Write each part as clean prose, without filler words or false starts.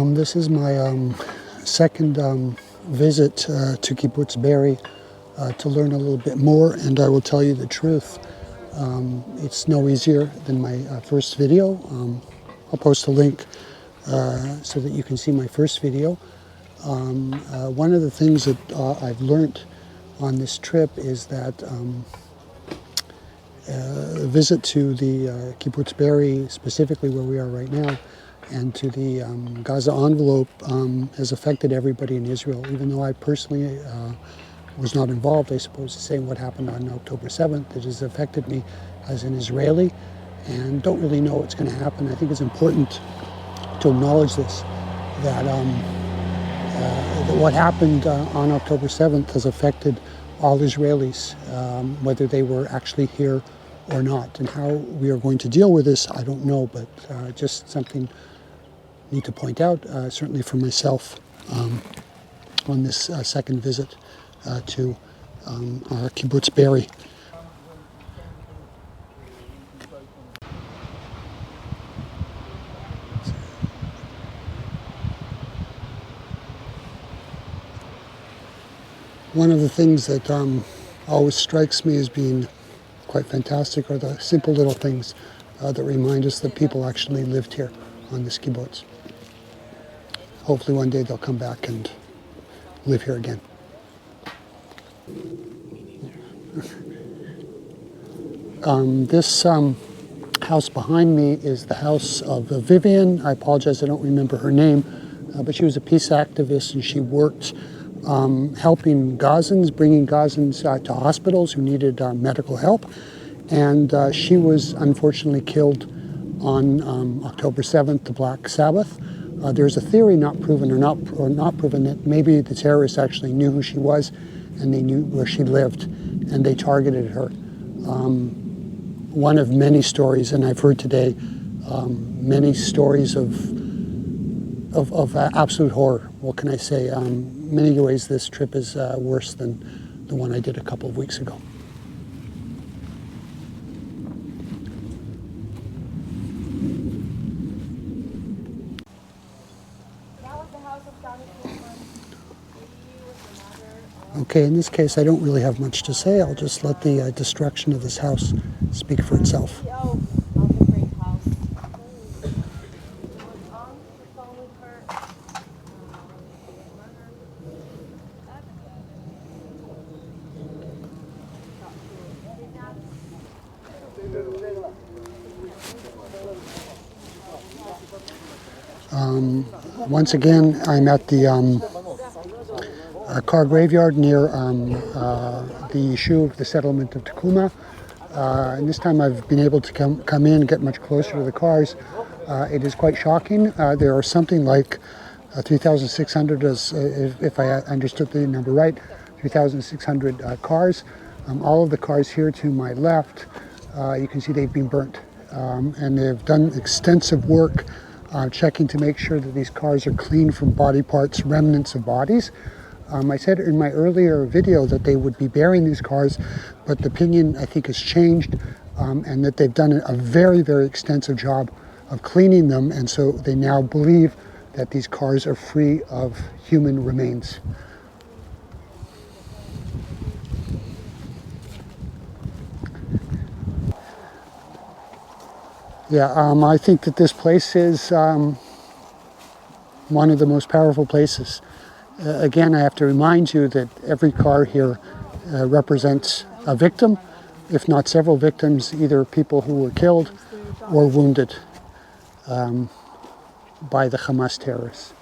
This is my second visit to Kibbutz Be'eri to learn a little bit more, and I will tell you the truth. It's no easier than my first video. I'll post a link so that you can see my first video. One of the things that I've learned on this trip is that a visit to the Kibbutz Be'eri, specifically where we are right now, and to the Gaza envelope has affected everybody in Israel. Even though I personally was not involved, I suppose, to say what happened on October 7th, it has affected me as an Israeli and don't really know what's going to happen. I think it's important to acknowledge this, that what happened on October 7th has affected all Israelis, whether they were actually here or not. And how we are going to deal with this, I don't know, but just something I need to point out, certainly for myself, on this second visit to our Kibbutz Be'eri. One of the things that always strikes me as being quite fantastic are the simple little things that remind us that people actually lived here on this kibbutz. Hopefully one day they'll come back and live here again. This house behind me is the house of Vivian. I apologize, I don't remember her name, but she was a peace activist, and she worked helping Gazans, bringing Gazans to hospitals who needed medical help. And she was unfortunately killed on October 7th, the Black Sabbath. There's a theory, not proven or not proven, that maybe the terrorists actually knew who she was and they knew where she lived and they targeted her. One of many stories, and I've heard today many stories of absolute horror. What can I say? Many ways this trip is worse than the one I did a couple of weeks ago. Okay, in this case, I don't really have much to say. I'll just let the destruction of this house speak for itself. Once again, I'm at the car graveyard near the Yishuv, the settlement of Tekuma. And this time I've been able to come in and get much closer to the cars. It is quite shocking. There are something like 3,600, if I understood the number right, 3,600 cars. All of the cars here to my left, you can see they've been burnt. And they've done extensive work checking to make sure that these cars are clean from body parts, remnants of bodies. I said in my earlier video that they would be burying these cars, but the opinion, I think, has changed, and that they've done a very, very extensive job of cleaning them, and so they now believe that these cars are free of human remains. Yeah, I think that this place is one of the most powerful places. Again, I have to remind you that every car here represents a victim, if not several victims, either people who were killed or wounded by the Hamas terrorists.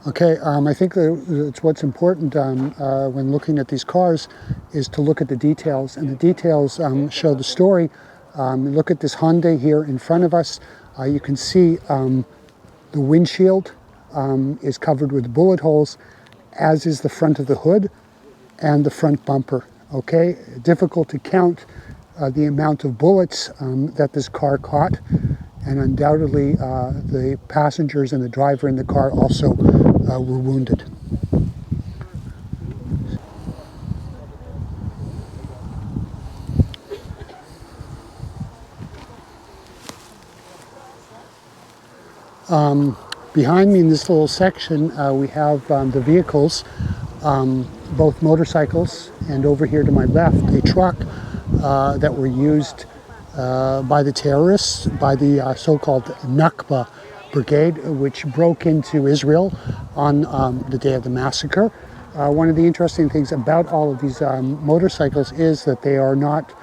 Okay, I think that what's important when looking at these cars is to look at the details, and the details show the story. Look at this Hyundai here in front of us. You can see the windshield is covered with bullet holes, as is the front of the hood and the front bumper. Okay, difficult to count the amount of bullets that this car caught, and undoubtedly the passengers and the driver in the car also were wounded. Behind me in this little section, we have the vehicles, both motorcycles, and over here to my left, a truck that were used by the terrorists, by the so-called Nakba Brigade, which broke into Israel on the day of the massacre. One of the interesting things about all of these motorcycles is that they are not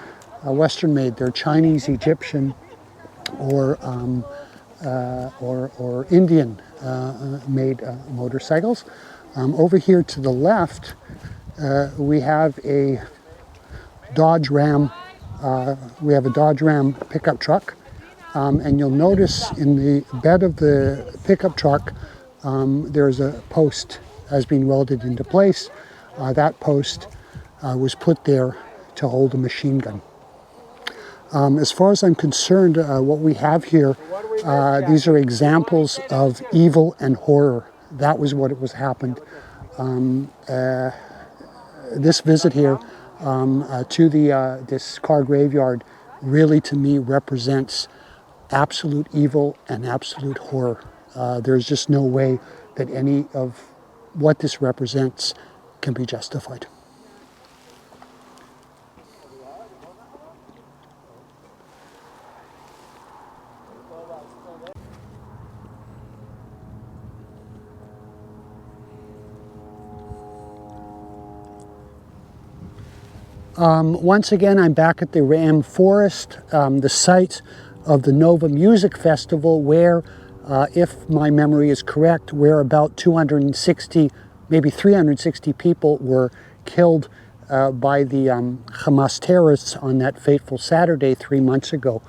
Western made. They're Chinese, Egyptian, or Indian made motorcycles. Over here to the left, we have a Dodge Ram. We have a Dodge Ram pickup truck, and you'll notice in the bed of the pickup truck, there's a post has been welded into place. That post was put there to hold a machine gun. As far as I'm concerned, what we have here, these are examples of evil and horror. That was what it was happened. This visit here to this car graveyard really, to me, represents absolute evil and absolute horror. There's just no way that any of what this represents can be justified. Once again, I'm back at the Ram Forest, the site of the Nova Music Festival, where, if my memory is correct, where about 260, maybe 360 people were killed by the Hamas terrorists on that fateful Saturday 3 months ago.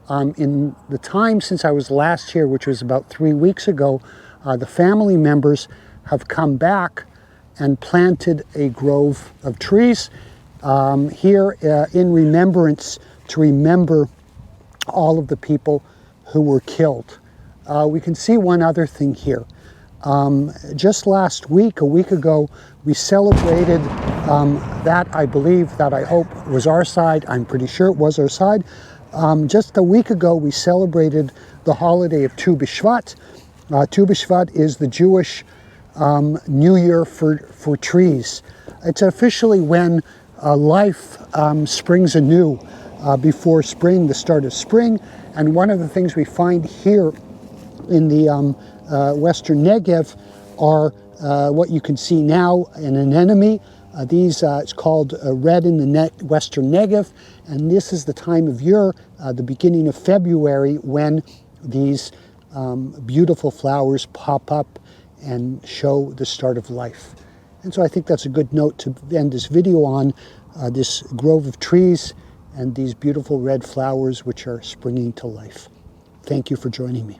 In the time since I was last here, which was about 3 weeks ago, the family members have come back and planted a grove of trees here in remembrance, to remember all of the people who were killed. We can see one other thing here. Just last week, a week ago, we celebrated that I hope was our side. I'm pretty sure it was our side. Just a week ago, we celebrated the holiday of Tu B'Shvat. Tu B'Shvat is the Jewish New Year for trees. It's officially when life springs anew before spring, the start of spring. And one of the things we find here in the Western Negev are what you can see now, an anemone. It's called red in the Western Negev, and this is the time of year, the beginning of February, when these beautiful flowers pop up and show the start of life. And so I think that's a good note to end this video on, this grove of trees and these beautiful red flowers which are springing to life. Thank you for joining me.